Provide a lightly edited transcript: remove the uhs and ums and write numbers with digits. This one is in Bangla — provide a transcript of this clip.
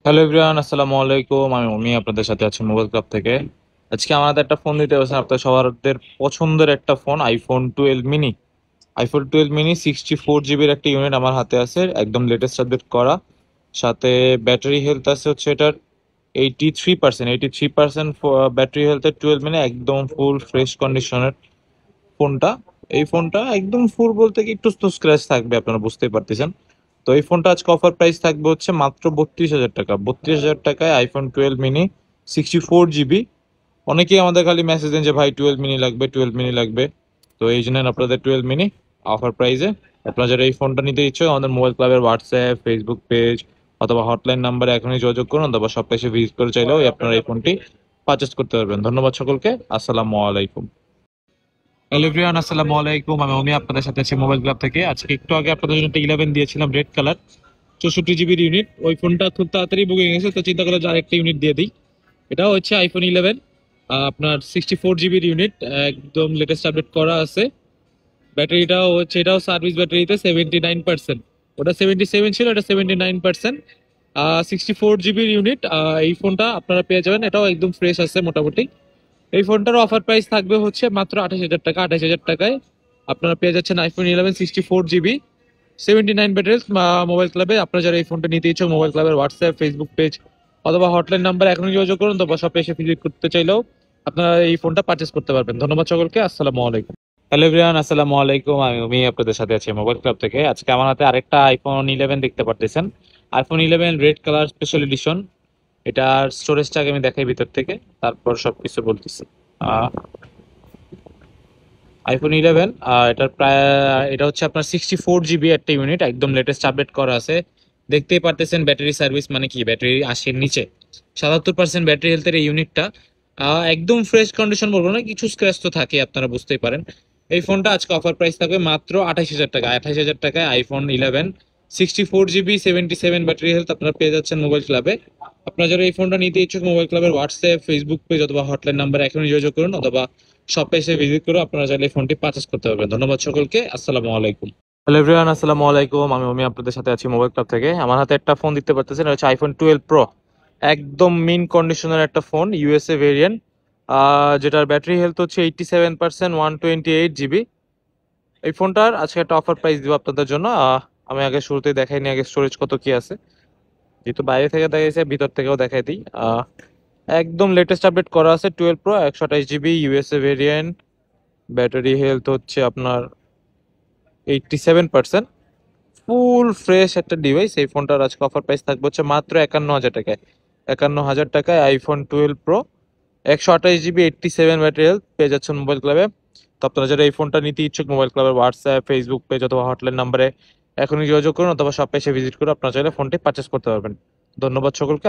হ্যালো এভরিওয়ান, আসসালামু আলাইকুম। আমি আপনাদের সাথে আছি মোবাইল ক্লাব থেকে। আজকে আমাদের একটা ফোন দিতে হচ্ছে আপনাদের সবার পছন্দের একটা phone, iPhone 12 mini. IPhone 12 mini 64 জিবির একটা ইউনিট আমার হাতে আছে, একদম লেটেস্ট আপডেট করা। সাথে ব্যাটারি হেলথ আছে হচ্ছে এটার 83%। ব্যাটারি হেলথের 12 মিনি, একদম ফুল ফ্রেশ কন্ডিশনের ফোনটা। এই ফোনটা একদম ফুল বলতে কি একটু তো স্ক্র্যাচ থাকবে, আপনারা বুঝতেই পারতেছেন। তো এই ফোনটা আজকে অফার প্রাইস থাকবে হচ্ছে মাত্র 32,000 টাকা। 32,000 টাকায় আইফোন 12 মিনি 64 জিবি। অনেকেই আমাদের খালি মেসেজ দেন যে ভাই 12 মিনি লাগবে, 12 মিনি লাগবে। তো এই জন্য আপনাদের 12 মিনি অফার প্রাইসে। আপনারা যারা এই ফোনটা নিতে ইচ্ছুক, আমাদের মোবাইল ক্লাবের হোয়াটসঅ্যাপ, ফেসবুক পেজ অথবা হটলাইন নাম্বারে এখনই যোগাযোগ করুন, অথবা সপ্তাহে এসে ভিজিট করে চাইলেও আপনারা এই ফোনটি পারচেস করতে পারবেন। ধন্যবাদ সকলকে। আসসালামু আলাইকুম। হ্যালো এভরিওয়ান, আসসালামু আলাইকুম। আমি আপনাদের সাথে আছি মোবাইল ক্লাব থেকে। আজকে একটু আগে আপনাদের জন্য একটা 11 দিয়েছিলাম, রেড কালার, 64 জিবির ইউনিট। ওই ফোনটা খুব তাড়াতাড়ি বুকিং গেছে, তো চিন্তা করে যে আরেকটা ইউনিট দিয়ে দিই। এটা হচ্ছে আইফোন 11, আপনার 64 জিবির ইউনিট, একদম লেটেস্ট আপডেট করা আছে। ব্যাটারিটাও হচ্ছে, এটাও সার্ভিস ব্যাটারিতে 79%। ওটা 77 ছিল, এটা 79%। 64 জিবির ইউনিট। এই ফোনটা আপনারা পেয়ে যাবেন, এটাও একদম ফ্রেশ আছে মোটামুটি। এই ফোনটার অফার প্রাইস থাকবে হচ্ছে মাত্র 28,000 টাকা। 28,000 টাকায় আপনারা পেয়ে যাচ্ছেন আইফোন 11 64 জিবি 79 ব্যাটারি। মোবাইল ক্লাবে আপনারা যারা এই ফোনটা নিতে ইচ্ছুক, মোবাইল ক্লাবের হোয়াটসঅ্যাপ, ফেসবুক পেজ অথবা হটলাইন নাম্বার এখনই যোগাযোগ করুন, অথবা শপে এসে ভিজিট করতে চাইলেও আপনারা এই ফোনটা পারচেস করতে পারবেন। ধন্যবাদ সকলকে। আসসালামু আলাইকুম। হ্যালো এভরিওয়ান, আসসালামু আলাইকুম। আমি আপনাদের সাথে আছি মোবাইল ক্লাব থেকে। আজকে আমার হাতে আরেকটা আইফোন 11 দেখতে পারতেছেন। IPhone 11 red colour special edition. এটার স্টোরেজটাকে আমি দেখাই ভিতর থেকে, তারপর সবকিছু বলতেছি। আইফোন 11, এটার প্রায়, এটা হচ্ছে আপনার 64 জিবি একটা ইউনিট, একদম লেটেস্ট আপডেট করা আছে। দেখতেই পারতেছেন ব্যাটারি সার্ভিস মানে কি, ব্যাটারি 80-এর নিচে, 77% ব্যাটারি হেলথের এই ইউনিটটা। একদম ফ্রেশ কন্ডিশন বলবো না, কিছু স্ক্র্যাচ তো থাকে, আপনারা বুঝতেই পারেন। এই ফোনটা আজকে অফার প্রাইস থাকবে মাত্র 28,000 টাকা। 28,000 টাকায় আইফোন 11 64 জিবি 77 ব্যাটারি হেলথ আপনারা পেয়ে যাচ্ছেন মোবাইল ক্লাবে। আপনারা যারা এই ফোনটা নিতে ইচ্ছুক, মোবাইল ক্লাবের হোয়াটসঅ্যাপ, ফেসবুক পেজ অথবা হটলাইন নাম্বার এখনই যোগাযোগ করুন, অথবা শপে এসে ভিজিট করে আপনারা চাইলে এই ফোনটি পারচেস করতে পারবেন। ধন্যবাদ সকলকে। আসসালামু আলাইকুম। হ্যালো এভরিওয়ান, আসসালামু আলাইকুম। আমি আপনাদের সাথে আছি মোবাইল ক্লাব থেকে। আমার হাতে একটা ফোন দেখতে পাচ্ছেন, এটা হচ্ছে আইফোন 12 প্রো। একদম মিন কন্ডিশনের একটা ফোন, ইউএসএ ভেরিয়েন্ট, যেটার ব্যাটারি হেলথ হচ্ছে 87%, 128 জিবি। এই ফোনটার আজকে একটা অফার প্রাইস দিব আপনাদের জন্য। আমি আগে শুরুতেই দেখাইনি আগে স্টোরেজ কত কি আছে, যেহেতু বাইরে থেকে দেখাইছে ভিতর থেকেও দেখাই দিই। একদম লেটেস্ট আপডেট করা আছে। 12 pro, 128 GB, USA variant. Battery health হচ্ছে আপনার 87%। ফুল ফ্রেশ একটা ডিভাইস। এই ফোনটার আজকে অফার প্রাইস থাকবে হচ্ছে মাত্র 51,000 টাকায়। 51,000 টাকায় iPhone 12 pro, 128 GB, 87 battery health পেয়ে যাচ্ছেন মোবাইল ক্লাবে। তো আপনারা যারা এই ফোনটা নিতে ইচ্ছুক, মোবাইল ক্লাবের হোয়াটসঅ্যাপ, ফেসবুক পেজ অথবা হটলাইন নাম্বারে এখনই যোগাযোগ করুন, অথবা শপে এসে ভিজিট করে আপনারা চাইলে ফোনটি পারচেস করতে পারবেন। ধন্যবাদ সকলকে।